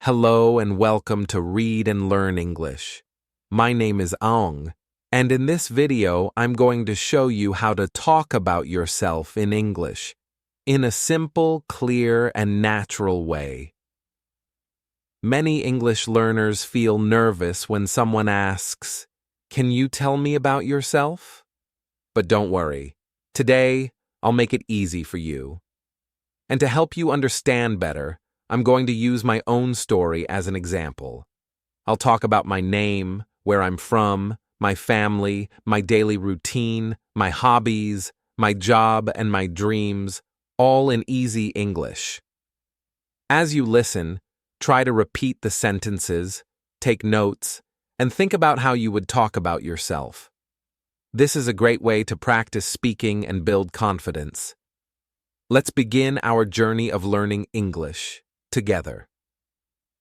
Hello and welcome to Read and Learn English. My name is Aung, and in this video I'm going to show you how to talk about yourself in English in a simple, clear, and natural way. Many English learners feel nervous when someone asks, "Can you tell me about yourself?" But don't worry, today I'll make it easy for you. And to help you understand better, I'm going to use my own story as an example. I'll talk about my name, where I'm from, my family, my daily routine, my hobbies, my job, and my dreams, all in easy English. As you listen, try to repeat the sentences, take notes, and think about how you would talk about yourself. This is a great way to practice speaking and build confidence. Let's begin our journey of learning English together.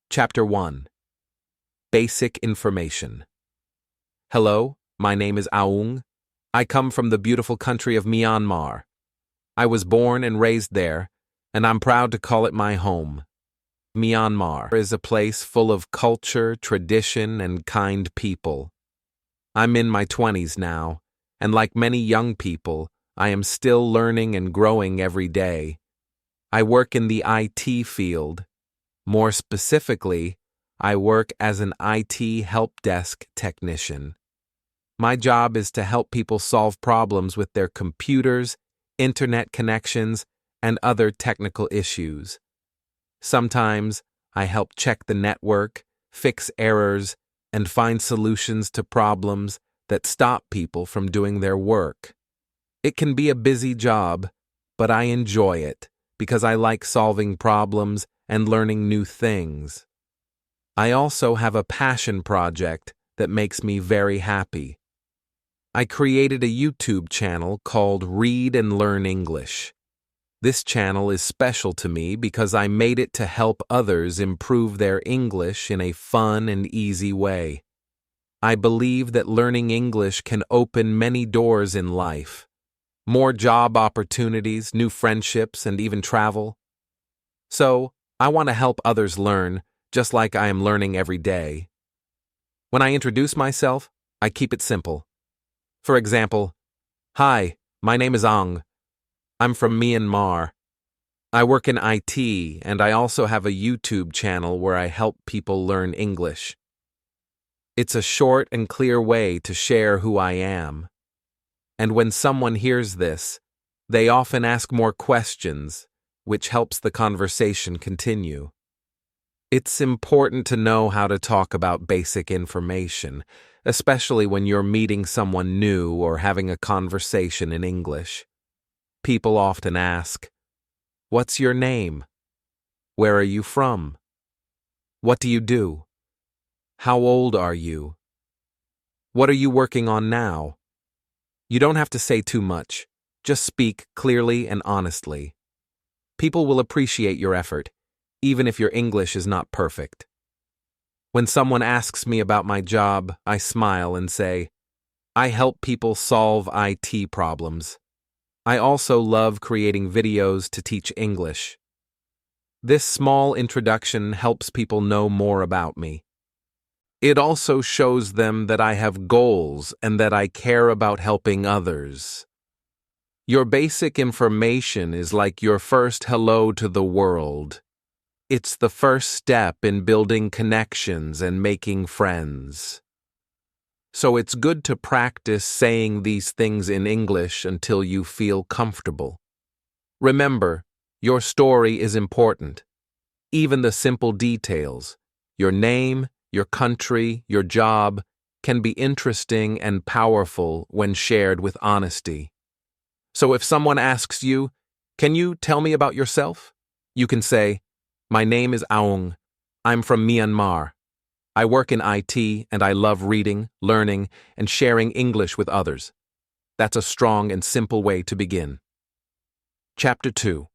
Chapter 1. Basic Information. Hello, my name is Aung. I come from the beautiful country of Myanmar. I was born and raised there, and I'm proud to call it my home. Myanmar is a place full of culture, tradition, and kind people. I'm in my 20s now, and like many young people, I am still learning and growing every day. I work in the IT field. More specifically, I work as an IT help desk technician. My job is to help people solve problems with their computers, internet connections, and other technical issues. Sometimes I help check the network, fix errors, and find solutions to problems that stop people from doing their work. It can be a busy job, but I enjoy it because I like solving problems and learning new things. I also have a passion project that makes me very happy. I created a YouTube channel called Read and Learn English. This channel is special to me because I made it to help others improve their English in a fun and easy way. I believe that learning English can open many doors in life. More job opportunities, new friendships, and even travel. So, I want to help others learn, just like I am learning every day. When I introduce myself, I keep it simple. For example, "Hi, my name is Aung. I'm from Myanmar. I work in IT, and I also have a YouTube channel where I help people learn English." It's a short and clear way to share who I am. And when someone hears this, they often ask more questions, which helps the conversation continue. It's important to know how to talk about basic information, especially when you're meeting someone new or having a conversation in English. People often ask, "What's your name? Where are you from? What do you do? How old are you? What are you working on now?" You don't have to say too much. Just speak clearly and honestly. People will appreciate your effort, even if your English is not perfect. When someone asks me about my job, I smile and say, "I help people solve IT problems. I also love creating videos to teach English." This small introduction helps people know more about me. It also shows them that I have goals and that I care about helping others. Your basic information is like your first hello to the world. It's the first step in building connections and making friends. So it's good to practice saying these things in English until you feel comfortable. Remember, your story is important. Even the simple details, your name, your country, your job, can be interesting and powerful when shared with honesty. So if someone asks you, "Can you tell me about yourself?" you can say, "My name is Aung. I'm from Myanmar. I work in IT and I love reading, learning, and sharing English with others." That's a strong and simple way to begin. Chapter 2.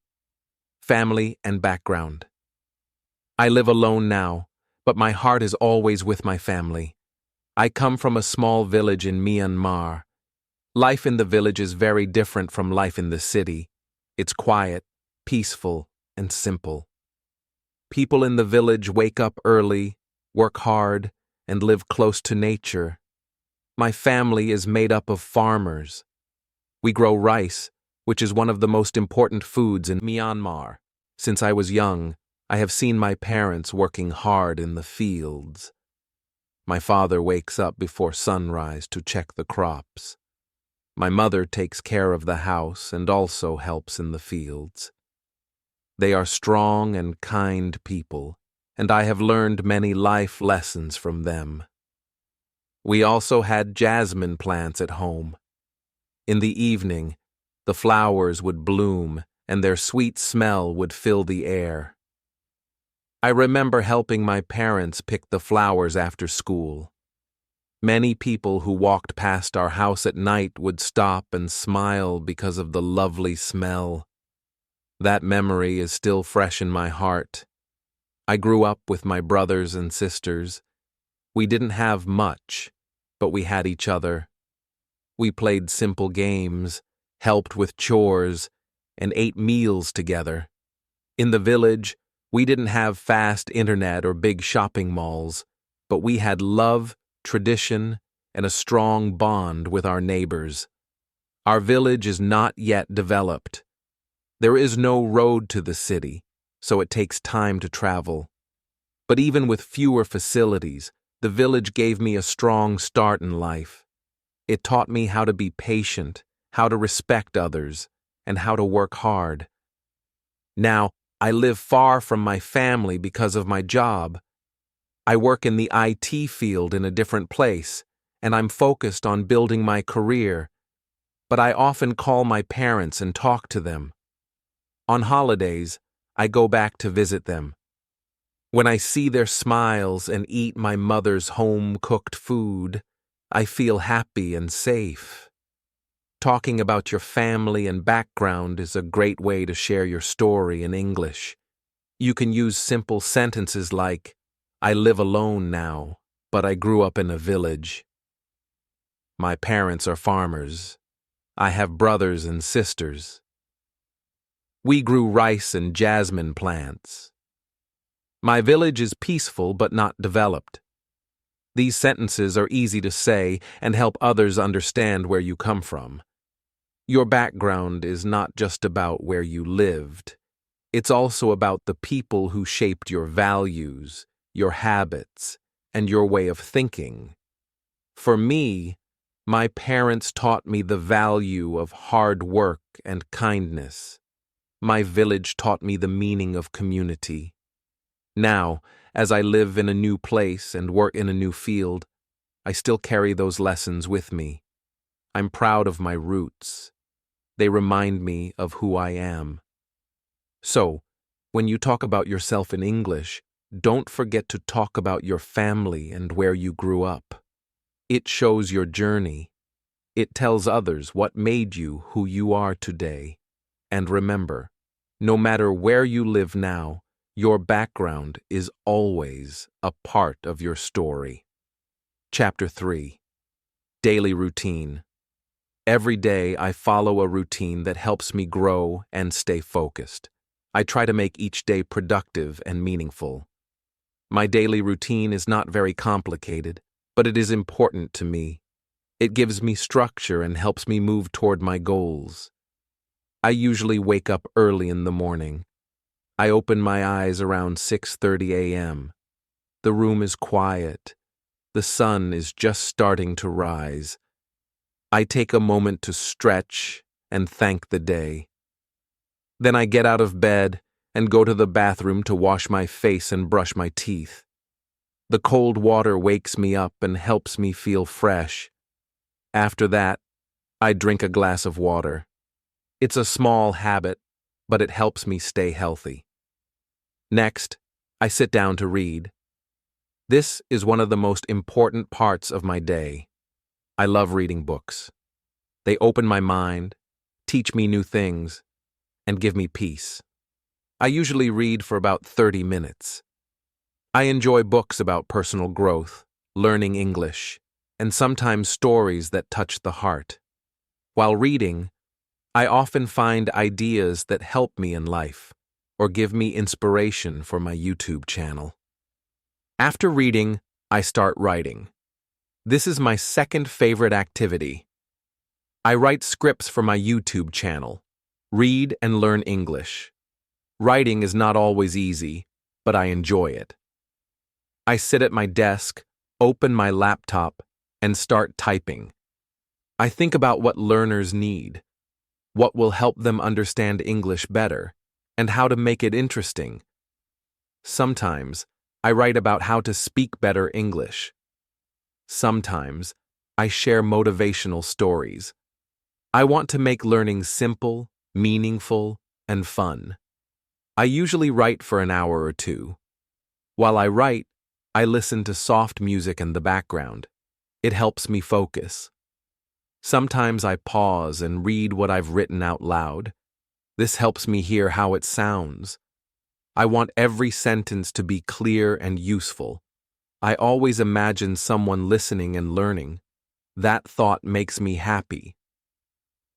Family and Background. I live alone now, but my heart is always with my family. I come from a small village in Myanmar. Life in the village is very different from life in the city. It's quiet, peaceful, and simple. People in the village wake up early, work hard, and live close to nature. My family is made up of farmers. We grow rice, which is one of the most important foods in Myanmar. Since I was young, I have seen my parents working hard in the fields. My father wakes up before sunrise to check the crops. My mother takes care of the house and also helps in the fields. They are strong and kind people, and I have learned many life lessons from them. We also had jasmine plants at home. In the evening, the flowers would bloom and their sweet smell would fill the air. I remember helping my parents pick the flowers after school. Many people who walked past our house at night would stop and smile because of the lovely smell. That memory is still fresh in my heart. I grew up with my brothers and sisters. We didn't have much, but we had each other. We played simple games, helped with chores, and ate meals together. In the village, we didn't have fast internet or big shopping malls, but we had love, tradition, and a strong bond with our neighbors. Our village is not yet developed. There is no road to the city, so it takes time to travel. But even with fewer facilities, the village gave me a strong start in life. It taught me how to be patient, how to respect others, and how to work hard. Now, I live far from my family because of my job. I work in the IT field in a different place, and I'm focused on building my career, but I often call my parents and talk to them. On holidays, I go back to visit them. When I see their smiles and eat my mother's home-cooked food, I feel happy and safe. Talking about your family and background is a great way to share your story in English. You can use simple sentences like, I live alone now, but I grew up in a village. My parents are farmers. I have brothers and sisters. We grew rice and jasmine plants. My village is peaceful but not developed. These sentences are easy to say and help others understand where you come from. Your background is not just about where you lived. It's also about the people who shaped your values, your habits, and your way of thinking. For me, my parents taught me the value of hard work and kindness. My village taught me the meaning of community. Now, as I live in a new place and work in a new field, I still carry those lessons with me. I'm proud of my roots. They remind me of who I am. So, when you talk about yourself in English, don't forget to talk about your family and where you grew up. It shows your journey. It tells others what made you who you are today. And remember, no matter where you live now, your background is always a part of your story. Chapter 3. Daily Routine. Every day I follow a routine that helps me grow and stay focused. I try to make each day productive and meaningful. My daily routine is not very complicated, but it is important to me. It gives me structure and helps me move toward my goals. I usually wake up early in the morning. I open my eyes around 6:30 a.m. The room is quiet. The sun is just starting to rise. I take a moment to stretch and thank the day. Then I get out of bed and go to the bathroom to wash my face and brush my teeth. The cold water wakes me up and helps me feel fresh. After that, I drink a glass of water. It's a small habit, but it helps me stay healthy. Next, I sit down to read. This is one of the most important parts of my day. I love reading books. They open my mind, teach me new things, and give me peace. I usually read for about 30 minutes. I enjoy books about personal growth, learning English, and sometimes stories that touch the heart. While reading, I often find ideas that help me in life, or give me inspiration for my YouTube channel. After reading, I start writing. This is my second favorite activity. I write scripts for my YouTube channel. Read and learn English. Writing is not always easy, but I enjoy it. I sit at my desk, open my laptop, and start typing. I think about what learners need, what will help them understand English better, and how to make it interesting. Sometimes, I write about how to speak better English. Sometimes, I share motivational stories. I want to make learning simple, meaningful, and fun. I usually write for an hour or two. While I write, I listen to soft music in the background. It helps me focus. Sometimes I pause and read what I've written out loud. This helps me hear how it sounds. I want every sentence to be clear and useful. I always imagine someone listening and learning. That thought makes me happy.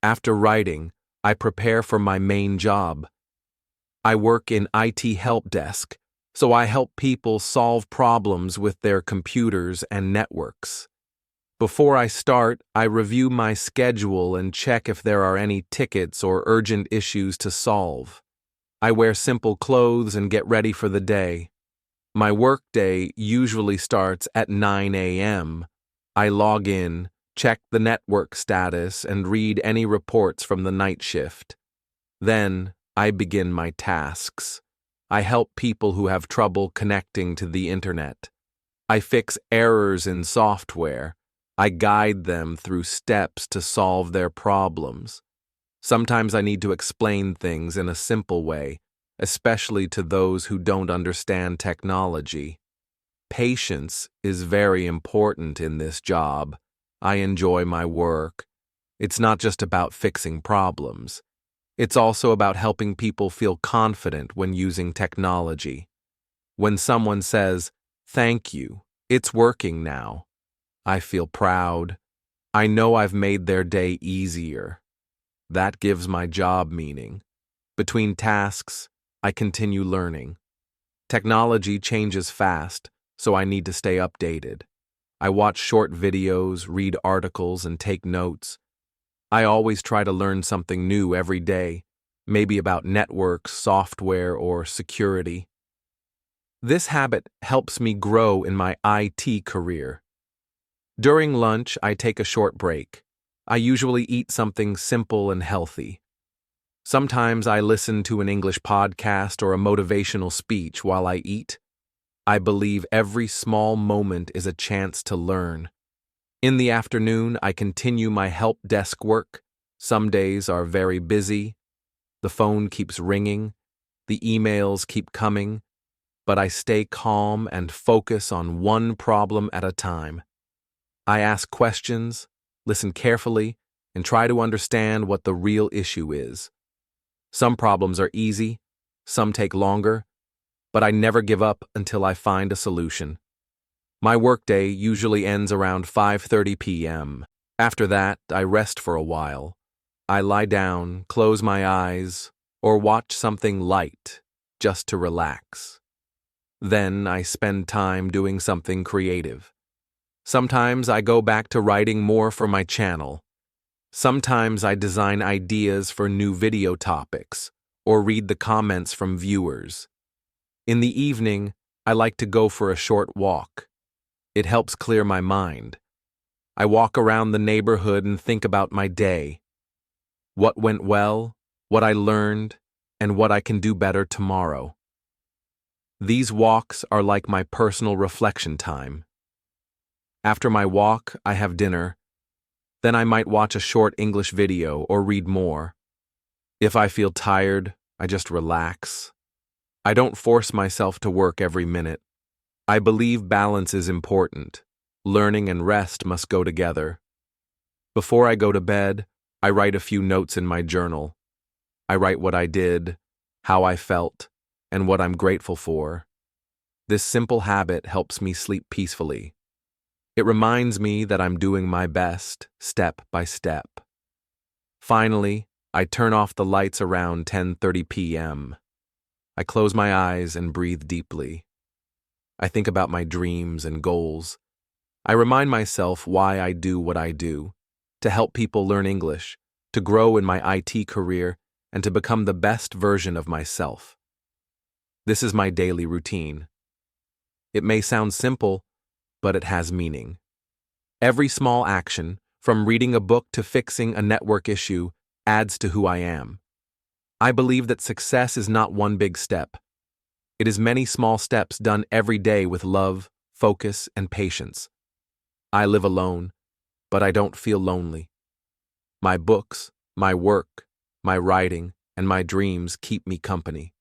After writing, I prepare for my main job. I work in IT help desk, so I help people solve problems with their computers and networks. Before I start, I review my schedule and check if there are any tickets or urgent issues to solve. I wear simple clothes and get ready for the day. My workday usually starts at 9 a.m. I log in, check the network status, and read any reports from the night shift. Then, I begin my tasks. I help people who have trouble connecting to the internet. I fix errors in software. I guide them through steps to solve their problems. Sometimes I need to explain things in a simple way, especially to those who don't understand technology. Patience is very important in this job. I enjoy my work. It's not just about fixing problems. It's also about helping people feel confident when using technology. When someone says, "Thank you, it's working now," I feel proud. I know I've made their day easier. That gives my job meaning. Between tasks, I continue learning. Technology changes fast, so I need to stay updated. I watch short videos, read articles, and take notes. I always try to learn something new every day, maybe about networks, software, or security. This habit helps me grow in my IT career. During lunch, I take a short break. I usually eat something simple and healthy. Sometimes I listen to an English podcast or a motivational speech while I eat. I believe every small moment is a chance to learn. In the afternoon, I continue my help desk work. Some days are very busy. The phone keeps ringing. The emails keep coming. But I stay calm and focus on one problem at a time. I ask questions, listen carefully, and try to understand what the real issue is. Some problems are easy, some take longer, but I never give up until I find a solution. My workday usually ends around 5:30 p.m. After that, I rest for a while. I lie down, close my eyes, or watch something light, just to relax. Then I spend time doing something creative. Sometimes I go back to writing more for my channel. Sometimes I design ideas for new video topics, or read the comments from viewers. In the evening, I like to go for a short walk. It helps clear my mind. I walk around the neighborhood and think about my day. What went well, what I learned, and what I can do better tomorrow. These walks are like my personal reflection time. After my walk, I have dinner. Then I might watch a short English video or read more. If I feel tired, I just relax. I don't force myself to work every minute. I believe balance is important. Learning and rest must go together. Before I go to bed, I write a few notes in my journal. I write what I did, how I felt, and what I'm grateful for. This simple habit helps me sleep peacefully. It reminds me that I'm doing my best, step by step. Finally, I turn off the lights around 10:30 p.m. I close my eyes and breathe deeply. I think about my dreams and goals. I remind myself why I do what I do, to help people learn English, to grow in my IT career, and to become the best version of myself. This is my daily routine. It may sound simple, but it has meaning. Every small action, from reading a book to fixing a network issue, adds to who I am. I believe that success is not one big step. It is many small steps done every day with love, focus, and patience. I live alone, but I don't feel lonely. My books, my work, my writing, and my dreams keep me company.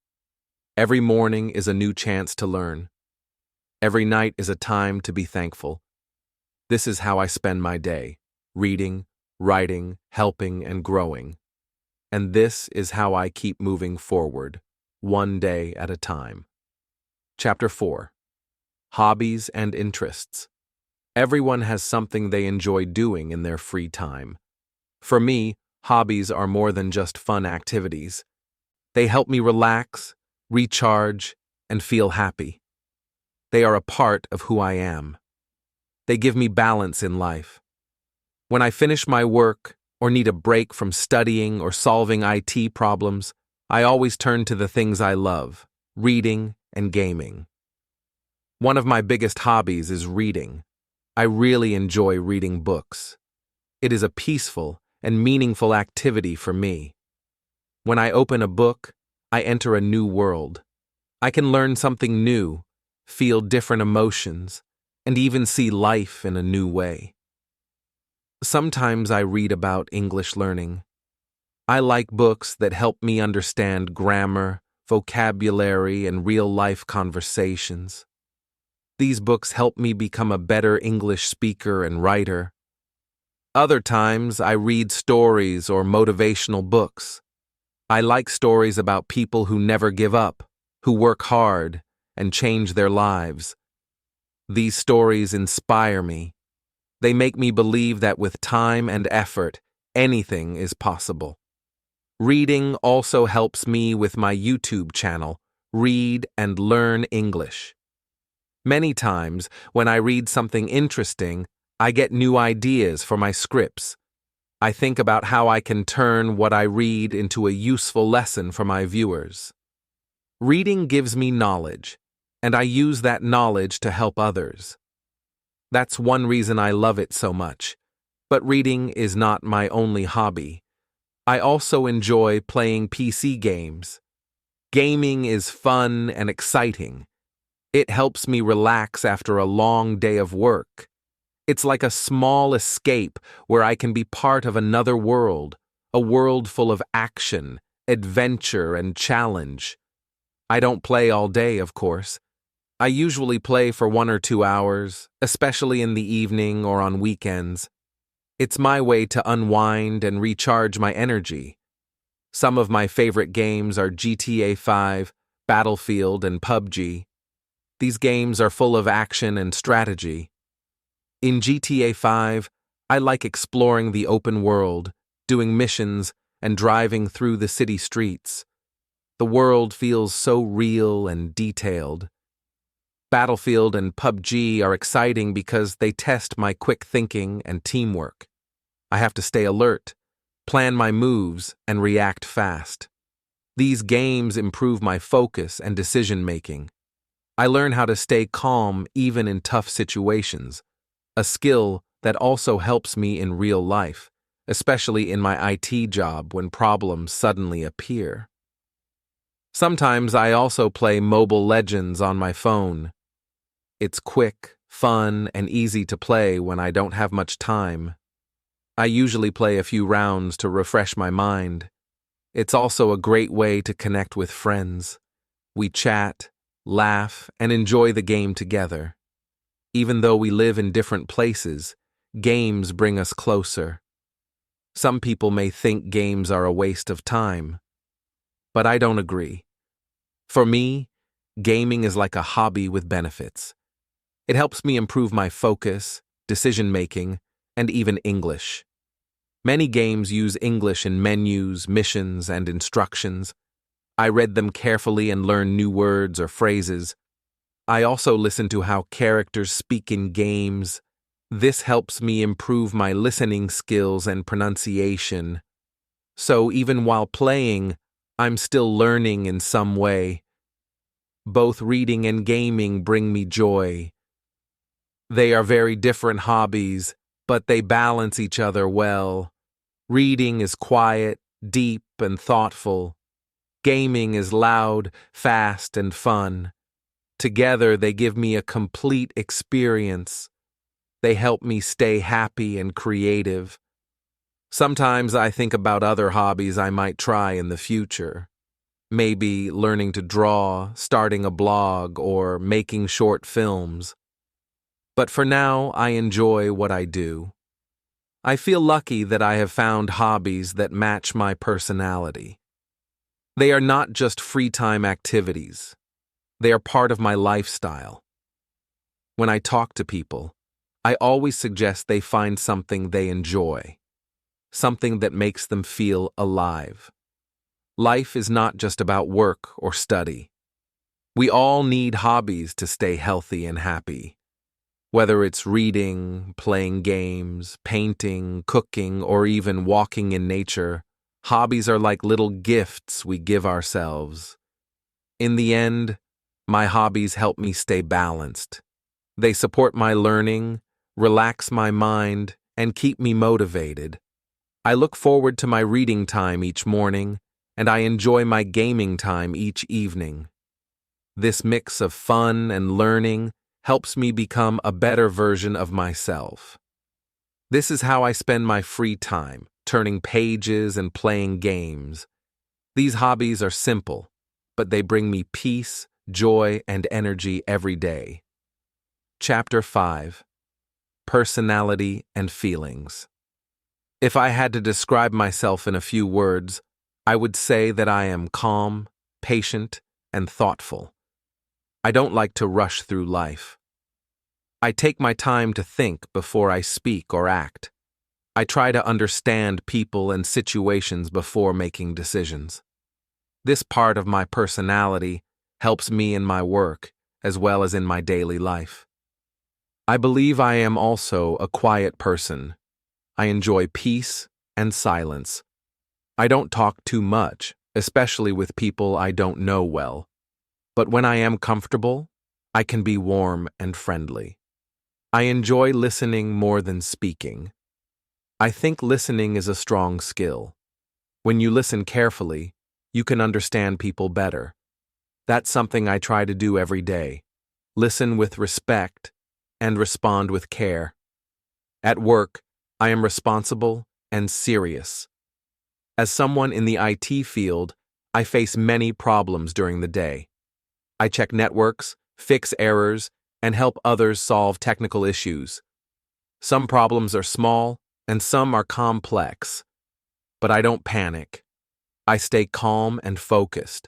Every morning is a new chance to learn. Every night is a time to be thankful. This is how I spend my day, reading, writing, helping, and growing. And this is how I keep moving forward, one day at a time. Chapter 4. Hobbies and Interests. Everyone has something they enjoy doing in their free time. For me, hobbies are more than just fun activities. They help me relax, recharge, and feel happy. They are a part of who I am. They give me balance in life. When I finish my work or need a break from studying or solving IT problems, I always turn to the things I love, reading and gaming. One of my biggest hobbies is reading. I really enjoy reading books. It is a peaceful and meaningful activity for me. When I open a book, I enter a new world. I can learn something new, feel different emotions, and even see life in a new way. Sometimes I read about English learning. I like books that help me understand grammar, vocabulary, and real-life conversations. These books help me become a better English speaker and writer. Other times, I read stories or motivational books. I like stories about people who never give up, who work hard, and change their lives. These stories inspire me. They make me believe that with time and effort, anything is possible. Reading also helps me with my YouTube channel, Read and Learn English. Many times, when I read something interesting, I get new ideas for my scripts. I think about how I can turn what I read into a useful lesson for my viewers. Reading gives me knowledge, and I use that knowledge to help others. That's one reason I love it so much. But reading is not my only hobby. I also enjoy playing PC games. Gaming is fun and exciting. It helps me relax after a long day of work. It's like a small escape where I can be part of another world, a world full of action, adventure, and challenge. I don't play all day, of course. I usually play for 1 or 2 hours, especially in the evening or on weekends. It's my way to unwind and recharge my energy. Some of my favorite games are GTA 5, Battlefield, and PUBG. These games are full of action and strategy. In GTA 5, I like exploring the open world, doing missions, and driving through the city streets. The world feels so real and detailed. Battlefield and PUBG are exciting because they test my quick thinking and teamwork. I have to stay alert, plan my moves, and react fast. These games improve my focus and decision-making. I learn how to stay calm even in tough situations, a skill that also helps me in real life, especially in my IT job when problems suddenly appear. Sometimes I also play Mobile Legends on my phone. It's quick, fun, and easy to play when I don't have much time. I usually play a few rounds to refresh my mind. It's also a great way to connect with friends. We chat, laugh, and enjoy the game together. Even though we live in different places, games bring us closer. Some people may think games are a waste of time, but I don't agree. For me, gaming is like a hobby with benefits. It helps me improve my focus, decision-making, and even English. Many games use English in menus, missions, and instructions. I read them carefully and learned new words or phrases. I also listen to how characters speak in games. This helps me improve my listening skills and pronunciation. So even while playing, I'm still learning in some way. Both reading and gaming bring me joy. They are very different hobbies, but they balance each other well. Reading is quiet, deep, and thoughtful. Gaming is loud, fast, and fun. Together, they give me a complete experience. They help me stay happy and creative. Sometimes I think about other hobbies I might try in the future. Maybe learning to draw, starting a blog, or making short films. But for now, I enjoy what I do. I feel lucky that I have found hobbies that match my personality. They are not just free time activities. They are part of my lifestyle. When I talk to people, I always suggest they find something they enjoy, something that makes them feel alive. Life is not just about work or study. We all need hobbies to stay healthy and happy. Whether it's reading, playing games, painting, cooking, or even walking in nature, hobbies are like little gifts we give ourselves. In the end, my hobbies help me stay balanced. They support my learning, relax my mind, and keep me motivated. I look forward to my reading time each morning, and I enjoy my gaming time each evening. This mix of fun and learning helps me become a better version of myself. This is how I spend my free time, turning pages and playing games. These hobbies are simple, but they bring me peace, joy, and energy every day. Chapter 5. Personality and Feelings. If I had to describe myself in a few words, I would say that I am calm, patient, and thoughtful. I don't like to rush through life. I take my time to think before I speak or act. I try to understand people and situations before making decisions. This part of my personality helps me in my work as well as in my daily life. I believe I am also a quiet person. I enjoy peace and silence. I don't talk too much, especially with people I don't know well. But when I am comfortable, I can be warm and friendly. I enjoy listening more than speaking. I think listening is a strong skill. When you listen carefully, you can understand people better. That's something I try to do every day. Listen with respect and respond with care. At work, I am responsible and serious. As someone in the IT field, I face many problems during the day. I check networks, fix errors, and help others solve technical issues. Some problems are small, and some are complex. But I don't panic. I stay calm and focused.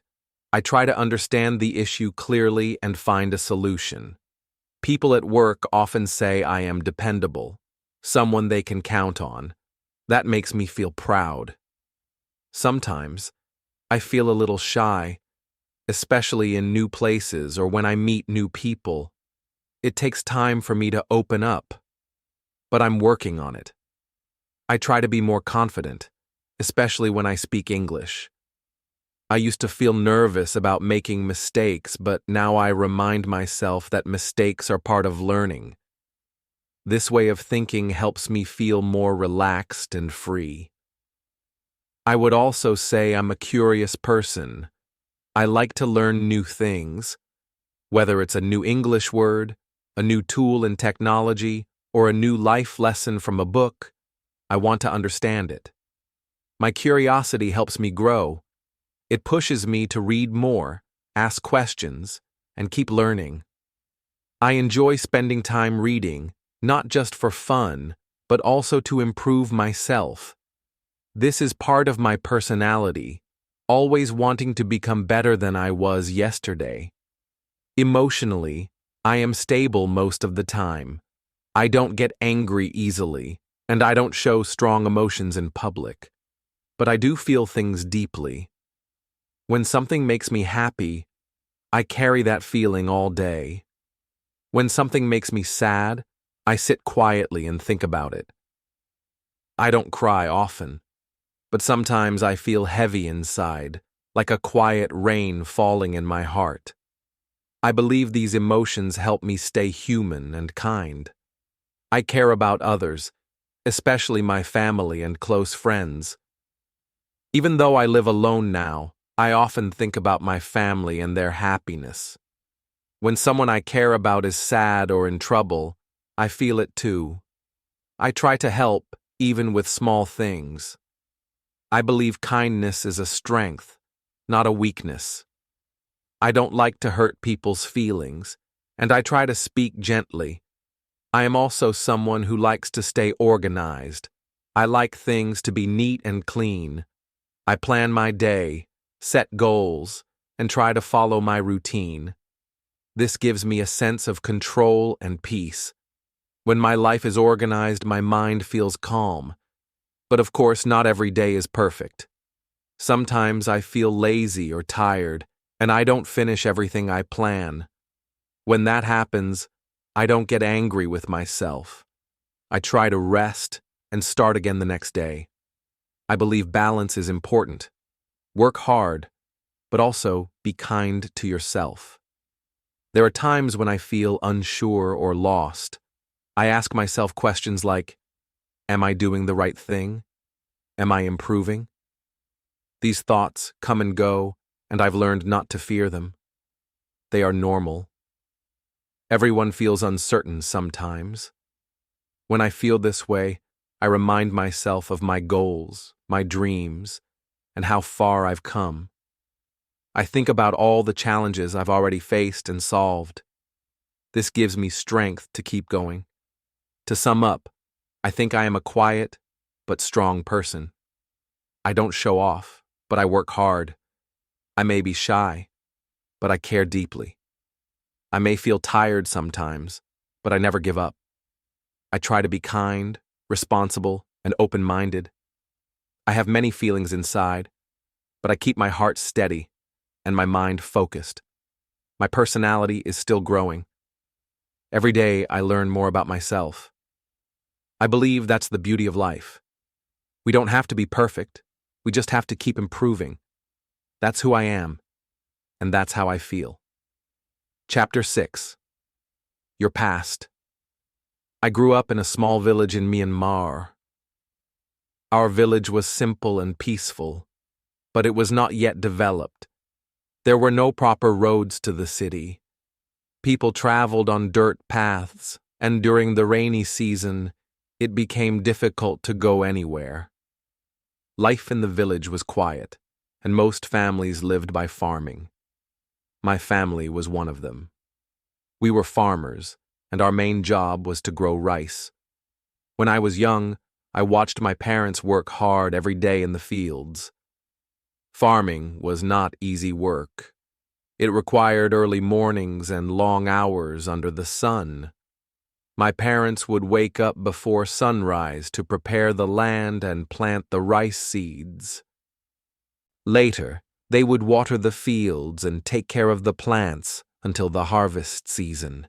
I try to understand the issue clearly and find a solution. People at work often say I am dependable, someone they can count on. That makes me feel proud. Sometimes, I feel a little shy, especially in new places or when I meet new people. It takes time for me to open up, but I'm working on it. I try to be more confident, especially when I speak English. I used to feel nervous about making mistakes, but now I remind myself that mistakes are part of learning. This way of thinking helps me feel more relaxed and free. I would also say I'm a curious person. I like to learn new things, whether it's a new English word, a new tool in technology, or a new life lesson from a book. I want to understand it. My curiosity helps me grow. It pushes me to read more, ask questions, and keep learning. I enjoy spending time reading, not just for fun, but also to improve myself. This is part of my personality, always wanting to become better than I was yesterday. Emotionally, I am stable most of the time. I don't get angry easily, and I don't show strong emotions in public. But I do feel things deeply. When something makes me happy, I carry that feeling all day. When something makes me sad, I sit quietly and think about it. I don't cry often, but sometimes I feel heavy inside, like a quiet rain falling in my heart. I believe these emotions help me stay human and kind. I care about others, especially my family and close friends. Even though I live alone now, I often think about my family and their happiness. When someone I care about is sad or in trouble, I feel it too. I try to help, even with small things. I believe kindness is a strength, not a weakness. I don't like to hurt people's feelings, and I try to speak gently. I am also someone who likes to stay organized. I like things to be neat and clean. I plan my day, set goals, and try to follow my routine. This gives me a sense of control and peace. When my life is organized, my mind feels calm. But of course, not every day is perfect. Sometimes I feel lazy or tired, and I don't finish everything I plan. When that happens, I don't get angry with myself. I try to rest and start again the next day. I believe balance is important. Work hard, but also be kind to yourself. There are times when I feel unsure or lost. I ask myself questions like, am I doing the right thing? Am I improving? These thoughts come and go, and I've learned not to fear them. They are normal. Everyone feels uncertain sometimes. When I feel this way, I remind myself of my goals, my dreams, and how far I've come. I think about all the challenges I've already faced and solved. This gives me strength to keep going. To sum up, I think I am a quiet but strong person. I don't show off, but I work hard. I may be shy, but I care deeply. I may feel tired sometimes, but I never give up. I try to be kind, responsible, and open-minded. I have many feelings inside, but I keep my heart steady and my mind focused. My personality is still growing. Every day I learn more about myself. I believe that's the beauty of life. We don't have to be perfect. We just have to keep improving. That's who I am, and that's how I feel. Chapter 6. Your Past. I grew up in a small village in Myanmar. Our village was simple and peaceful, but it was not yet developed. There were no proper roads to the city. People traveled on dirt paths, and during the rainy season, it became difficult to go anywhere. Life in the village was quiet, and most families lived by farming. My family was one of them. We were farmers, and our main job was to grow rice. When I was young, I watched my parents work hard every day in the fields. Farming was not easy work. It required early mornings and long hours under the sun. My parents would wake up before sunrise to prepare the land and plant the rice seeds. Later, they would water the fields and take care of the plants until the harvest season.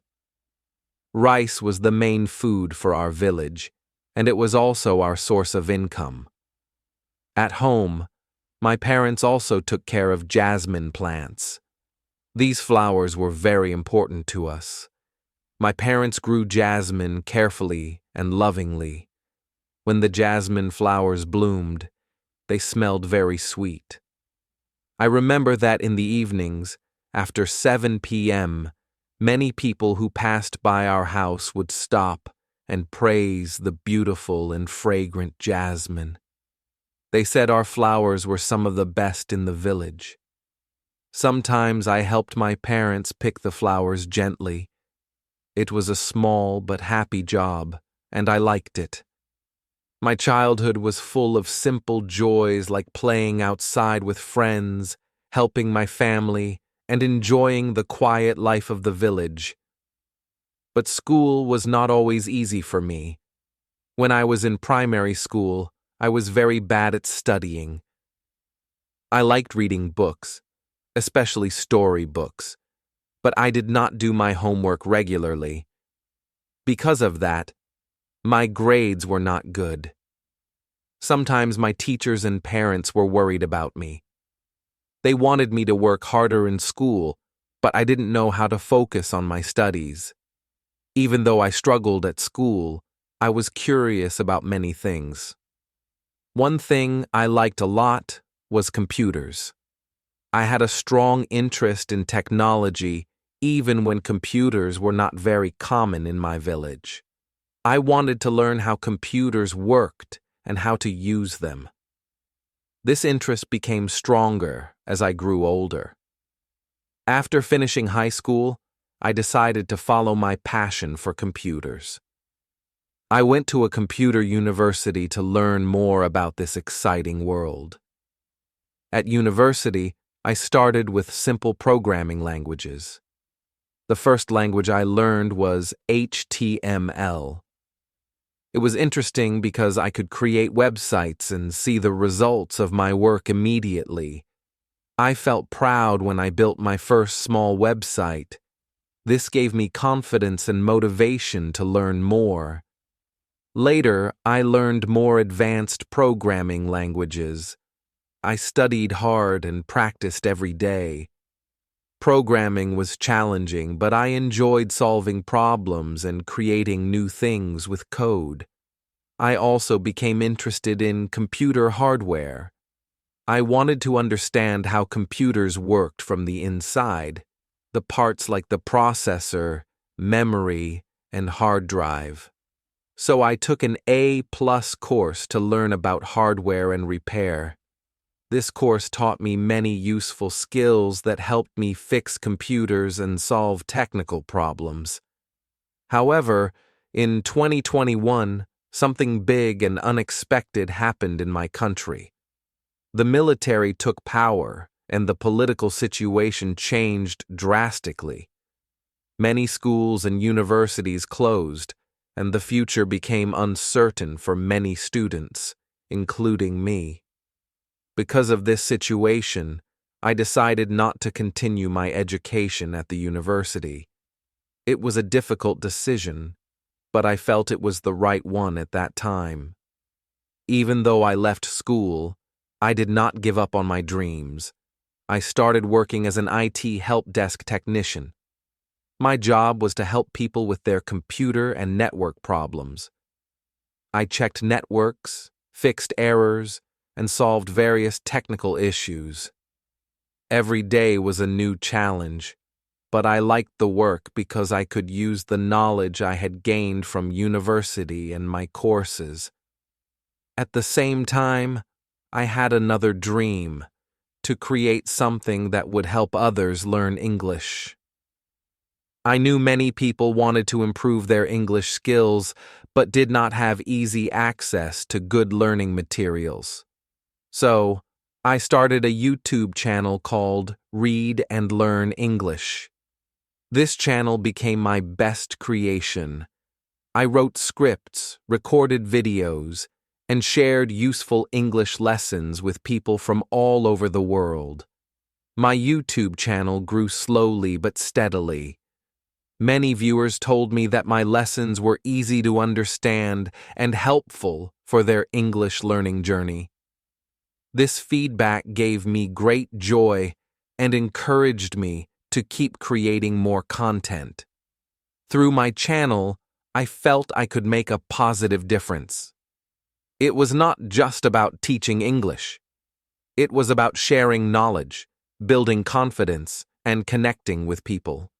Rice was the main food for our village, and it was also our source of income. At home, my parents also took care of jasmine plants. These flowers were very important to us. My parents grew jasmine carefully and lovingly. When the jasmine flowers bloomed, they smelled very sweet. I remember that in the evenings, after 7 p.m., many people who passed by our house would stop and praise the beautiful and fragrant jasmine. They said our flowers were some of the best in the village. Sometimes I helped my parents pick the flowers gently. It was a small but happy job, and I liked it. My childhood was full of simple joys like playing outside with friends, helping my family, and enjoying the quiet life of the village. But school was not always easy for me. When I was in primary school, I was very bad at studying. I liked reading books, especially storybooks, but I did not do my homework regularly. Because of that, my grades were not good. Sometimes my teachers and parents were worried about me. They wanted me to work harder in school, but I didn't know how to focus on my studies. Even though I struggled at school, I was curious about many things. One thing I liked a lot was computers. I had a strong interest in technology, even when computers were not very common in my village. I wanted to learn how computers worked and how to use them. This interest became stronger as I grew older. After finishing high school, I decided to follow my passion for computers. I went to a computer university to learn more about this exciting world. At university, I started with simple programming languages. The first language I learned was HTML. It was interesting because I could create websites and see the results of my work immediately. I felt proud when I built my first small website. This gave me confidence and motivation to learn more. Later, I learned more advanced programming languages. I studied hard and practiced every day. Programming was challenging, but I enjoyed solving problems and creating new things with code. I also became interested in computer hardware. I wanted to understand how computers worked from the inside, the parts like the processor, memory, and hard drive. So I took an A+ course to learn about hardware and repair. This course taught me many useful skills that helped me fix computers and solve technical problems. However, in 2021, something big and unexpected happened in my country. The military took power, and the political situation changed drastically. Many schools and universities closed, and the future became uncertain for many students, including me. Because of this situation, I decided not to continue my education at the university. It was a difficult decision, but I felt it was the right one at that time. Even though I left school, I did not give up on my dreams. I started working as an IT help desk technician. My job was to help people with their computer and network problems. I checked networks, fixed errors, and solved various technical issues. Every day was a new challenge, but I liked the work because I could use the knowledge I had gained from university and my courses. At the same time, I had another dream: to create something that would help others learn English. I knew many people wanted to improve their English skills, but did not have easy access to good learning materials. So, I started a YouTube channel called Read and Learn English. This channel became my best creation. I wrote scripts, recorded videos, and shared useful English lessons with people from all over the world. My YouTube channel grew slowly but steadily. Many viewers told me that my lessons were easy to understand and helpful for their English learning journey. This feedback gave me great joy and encouraged me to keep creating more content. Through my channel, I felt I could make a positive difference. It was not just about teaching English. It was about sharing knowledge, building confidence, and connecting with people.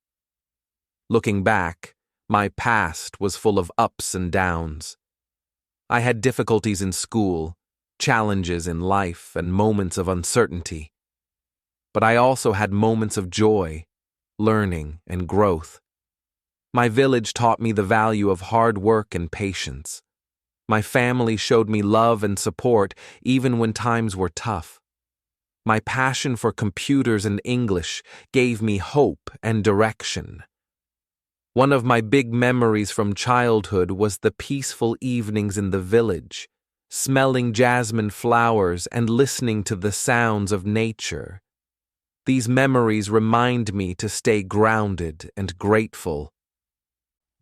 Looking back, my past was full of ups and downs. I had difficulties in school, challenges in life, and moments of uncertainty. But I also had moments of joy, learning, and growth. My village taught me the value of hard work and patience. My family showed me love and support even when times were tough. My passion for computers and English gave me hope and direction. One of my big memories from childhood was the peaceful evenings in the village, smelling jasmine flowers and listening to the sounds of nature. These memories remind me to stay grounded and grateful.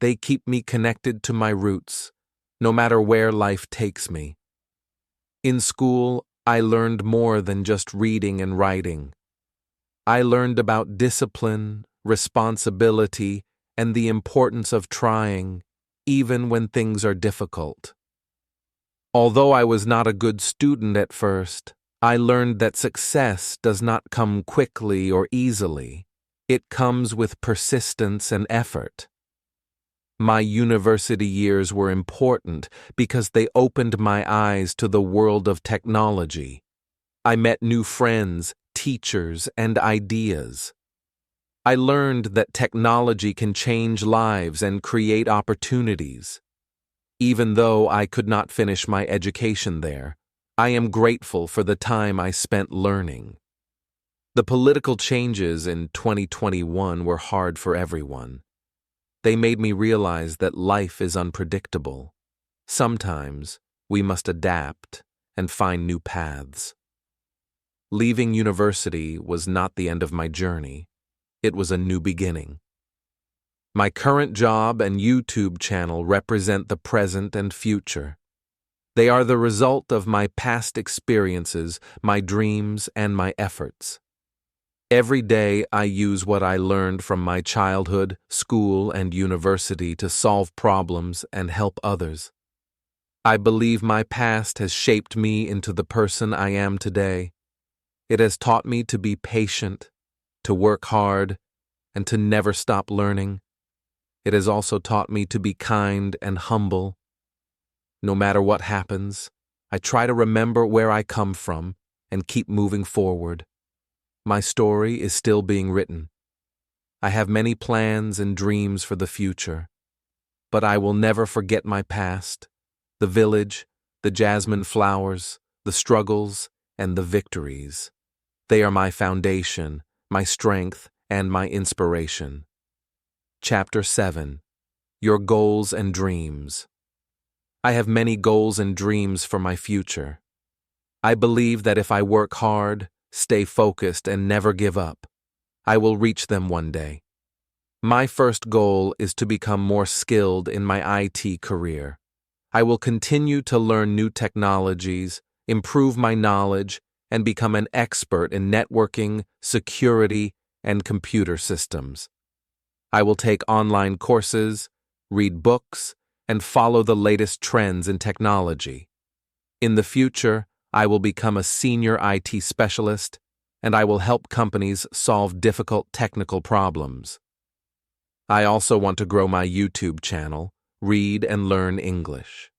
They keep me connected to my roots, no matter where life takes me. In school, I learned more than just reading and writing. I learned about discipline, responsibility, and the importance of trying, even when things are difficult. Although I was not a good student at first, I learned that success does not come quickly or easily. It comes with persistence and effort. My university years were important because they opened my eyes to the world of technology. I met new friends, teachers, and ideas. I learned that technology can change lives and create opportunities. Even though I could not finish my education there, I am grateful for the time I spent learning. The political changes in 2021 were hard for everyone. They made me realize that life is unpredictable. Sometimes we must adapt and find new paths. Leaving university was not the end of my journey. It was a new beginning. My current job and YouTube channel represent the present and future. They are the result of my past experiences, my dreams, and my efforts. Every day I use what I learned from my childhood, school, and university to solve problems and help others. I believe my past has shaped me into the person I am today. It has taught me to be patient, to work hard, and to never stop learning. It has also taught me to be kind and humble. No matter what happens, I try to remember where I come from and keep moving forward. My story is still being written. I have many plans and dreams for the future, but I will never forget my past, the village, the jasmine flowers, the struggles, and the victories. They are my foundation, my strength, and my inspiration. Chapter 7. Your Goals and Dreams. I have many goals and dreams for my future. I believe that if I work hard, stay focused, and never give up, I will reach them one day. My first goal is to become more skilled in my IT career. I will continue to learn new technologies, improve my knowledge, and become an expert in networking, security, and computer systems. I will take online courses, read books, and follow the latest trends in technology. In the future, I will become a senior IT specialist, and I will help companies solve difficult technical problems. I also want to grow my YouTube channel, Read and Learn English.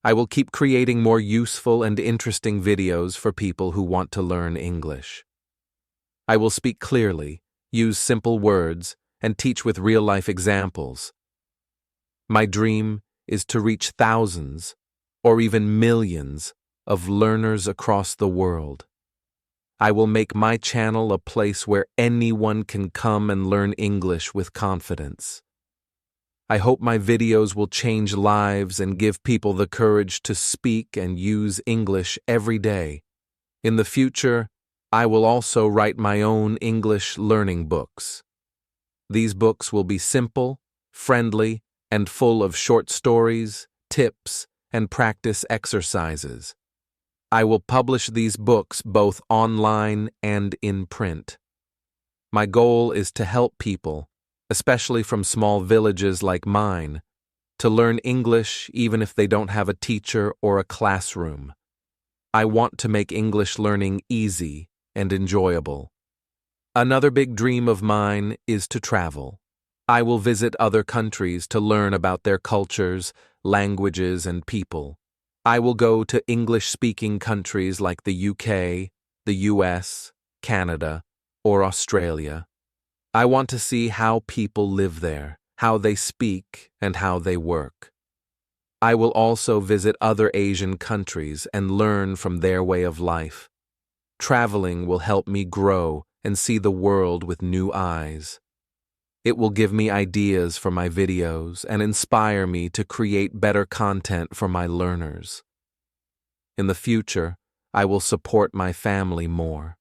I will keep creating more useful and interesting videos for people who want to learn English. I will speak clearly, use simple words, and teach with real-life examples. My dream is to reach thousands, or even millions, of learners across the world. I will make my channel a place where anyone can come and learn English with confidence. I hope my videos will change lives and give people the courage to speak and use English every day. In the future, I will also write my own English learning books. These books will be simple, friendly, and full of short stories, tips, and practice exercises. I will publish these books both online and in print. My goal is to help people, especially from small villages like mine, to learn English even if they don't have a teacher or a classroom. I want to make English learning easy and enjoyable. Another big dream of mine is to travel. I will visit other countries to learn about their cultures, languages, and people. I will go to English-speaking countries like the UK, the US, Canada, or Australia. I want to see how people live there, how they speak, and how they work. I will also visit other Asian countries and learn from their way of life. Traveling will help me grow and see the world with new eyes. It will give me ideas for my videos and inspire me to create better content for my learners. In the future, I will support my family more.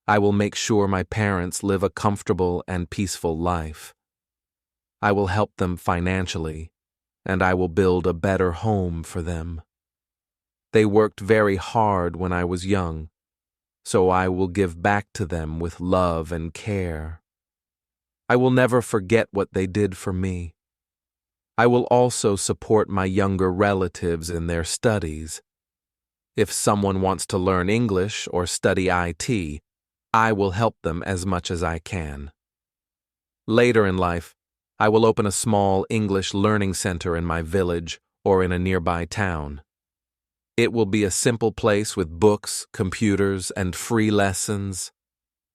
I will make sure my parents live a comfortable and peaceful life. I will help them financially, and I will build a better home for them. They worked very hard when I was young, so I will give back to them with love and care. I will never forget what they did for me. I will also support my younger relatives in their studies. If someone wants to learn English or study IT, I will help them as much as I can. Later in life, I will open a small English learning center in my village or in a nearby town. It will be a simple place with books, computers, and free lessons.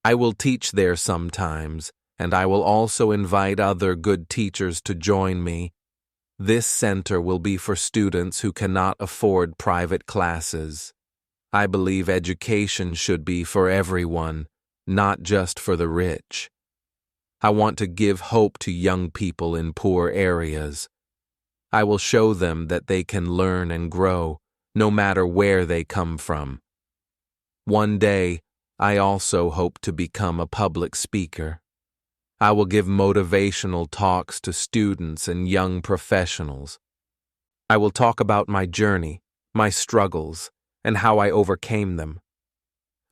I will teach there sometimes, and I will also invite other good teachers to join me. This center will be for students who cannot afford private classes. I believe education should be for everyone, not just for the rich. I want to give hope to young people in poor areas. I will show them that they can learn and grow, no matter where they come from. One day, I also hope to become a public speaker. I will give motivational talks to students and young professionals. I will talk about my journey, my struggles, and how I overcame them.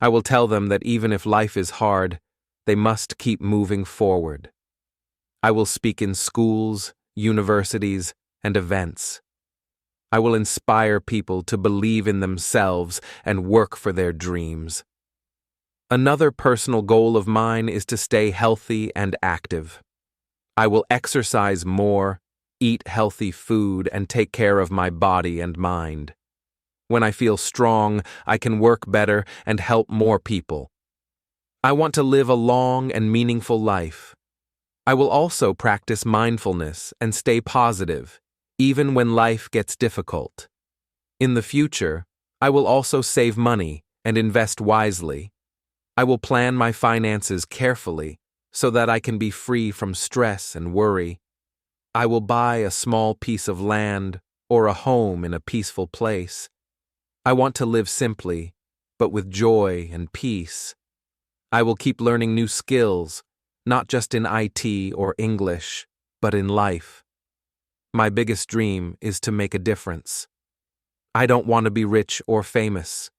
I will tell them that even if life is hard, they must keep moving forward. I will speak in schools, universities, and events. I will inspire people to believe in themselves and work for their dreams. Another personal goal of mine is to stay healthy and active. I will exercise more, eat healthy food, and take care of my body and mind. When I feel strong, I can work better and help more people. I want to live a long and meaningful life. I will also practice mindfulness and stay positive, even when life gets difficult. In the future, I will also save money and invest wisely. I will plan my finances carefully so that I can be free from stress and worry. I will buy a small piece of land or a home in a peaceful place. I want to live simply, but with joy and peace. I will keep learning new skills, not just in IT or English, but in life. My biggest dream is to make a difference. I don't want to be rich or famous.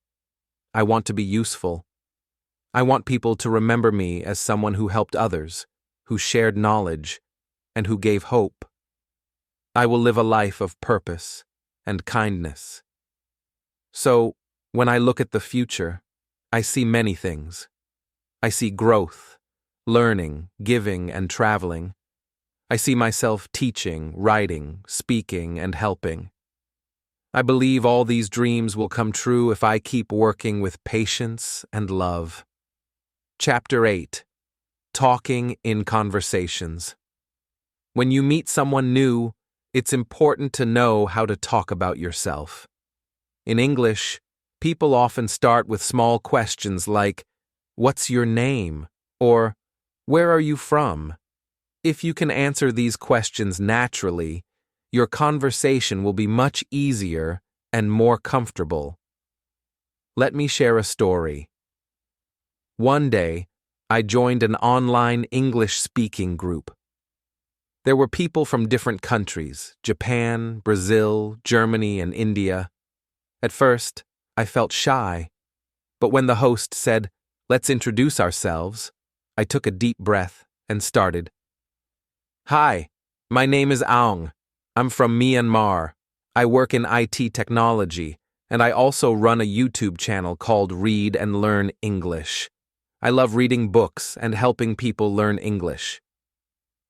I want to be useful. I want people to remember me as someone who helped others, who shared knowledge, and who gave hope. I will live a life of purpose and kindness. So, when I look at the future, I see many things. I see growth, learning, giving, and traveling. I see myself teaching, writing, speaking, and helping. I believe all these dreams will come true if I keep working with patience and love. Chapter 8. Talking in Conversations. When you meet someone new, it's important to know how to talk about yourself. In English, people often start with small questions like, "What's your name?" or "Where are you from?" If you can answer these questions naturally, your conversation will be much easier and more comfortable. Let me share a story. One day, I joined an online English-speaking group. There were people from different countries, Japan, Brazil, Germany, and India. At first, I felt shy, but when the host said, "Let's introduce ourselves," I took a deep breath and started. "Hi, my name is Aung. I'm from Myanmar. I work in IT technology, and I also run a YouTube channel called Read and Learn English. I love reading books and helping people learn English."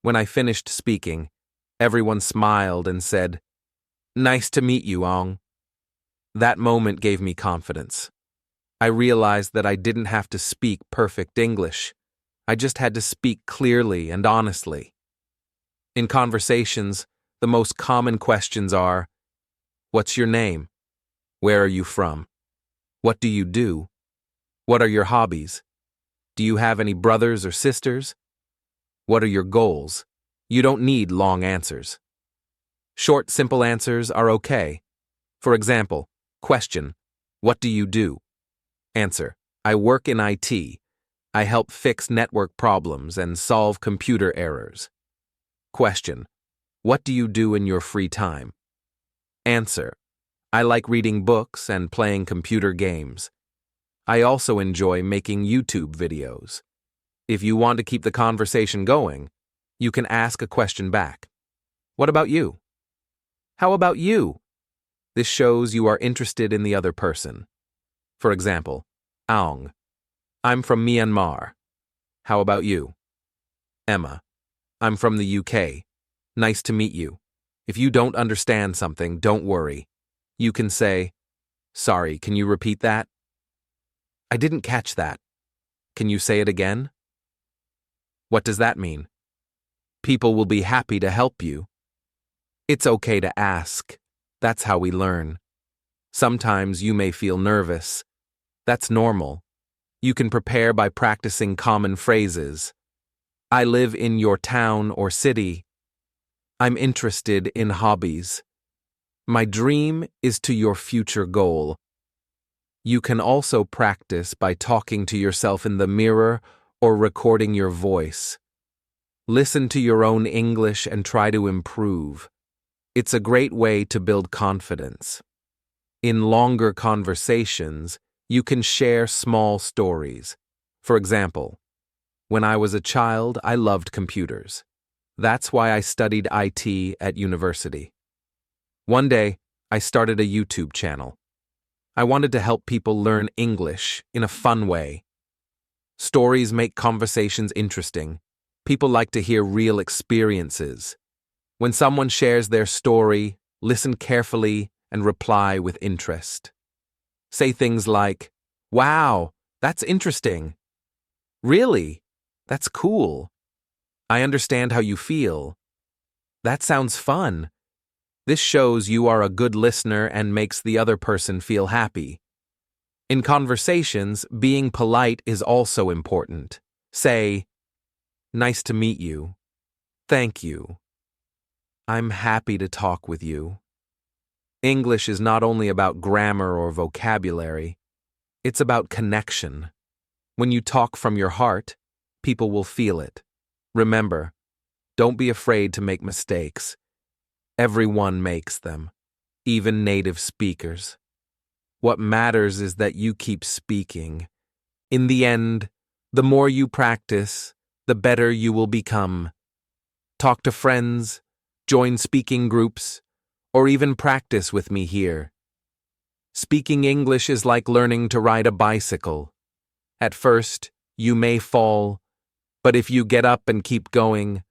When I finished speaking, everyone smiled and said, "Nice to meet you, Aung." That moment gave me confidence. I realized that I didn't have to speak perfect English. I just had to speak clearly and honestly. In conversations, the most common questions are, "What's your name? Where are you from? What do you do? What are your hobbies? Do you have any brothers or sisters? What are your goals?" You don't need long answers. Short, simple answers are okay. For example, question, "What do you do?" Answer, "I work in IT." I help fix network problems and solve computer errors. Question: what do you do in your free time? Answer: I like reading books and playing computer games. I also enjoy making YouTube videos. If you want to keep the conversation going, you can ask a question back. What about you? How about you? This shows you are interested in the other person. For example, Aung: I'm from Myanmar. How about you? Emma: I'm from the UK. Nice to meet you. If you don't understand something, don't worry. You can say, sorry, can you repeat that? I didn't catch that. Can you say it again? What does that mean? People will be happy to help you. It's okay to ask. That's how we learn. Sometimes you may feel nervous. That's normal. You can prepare by practicing common phrases. I live in your town or city. I'm interested in hobbies. My dream is to your future goal. You can also practice by talking to yourself in the mirror or recording your voice. Listen to your own English and try to improve. It's a great way to build confidence. In longer conversations, you can share small stories. For example, when I was a child, I loved computers. That's why I studied IT at university. One day, I started a YouTube channel. I wanted to help people learn English in a fun way. Stories make conversations interesting. People like to hear real experiences. When someone shares their story, listen carefully and reply with interest. Say things like, wow, that's interesting. Really? That's cool. I understand how you feel. That sounds fun. This shows you are a good listener and makes the other person feel happy. In conversations, being polite is also important. Say, nice to meet you. Thank you. I'm happy to talk with you. English is not only about grammar or vocabulary, it's about connection. When you talk from your heart, people will feel it. Remember, don't be afraid to make mistakes. Everyone makes them, even native speakers. What matters is that you keep speaking. In the end, the more you practice, the better you will become. Talk to friends, join speaking groups, or even practice with me here. Speaking English is like learning to ride a bicycle. At first, you may fall, but if you get up and keep going,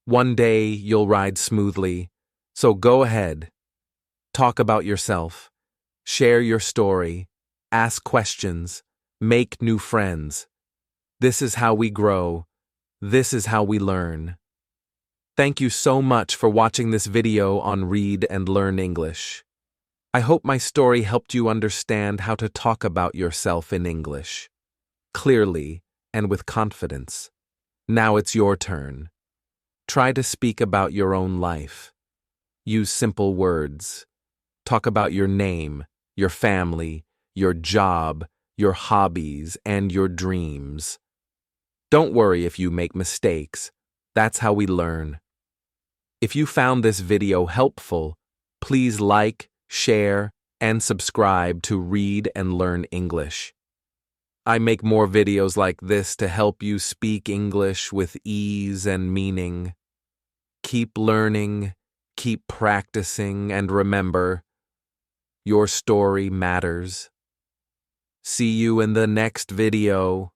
one day you'll ride smoothly. So go ahead. Talk about yourself. Share your story. Ask questions. Make new friends. This is how we grow. This is how we learn. Thank you so much for watching this video on Read and Learn English. I hope my story helped you understand how to talk about yourself in English, clearly and with confidence. Now it's your turn. Try to speak about your own life. Use simple words. Talk about your name, your family, your job, your hobbies, and your dreams. Don't worry if you make mistakes. That's how we learn. If you found this video helpful, please like, share, and subscribe to Read and Learn English. I make more videos like this to help you speak English with ease and meaning. Keep learning, keep practicing, and remember, your story matters. See you in the next video.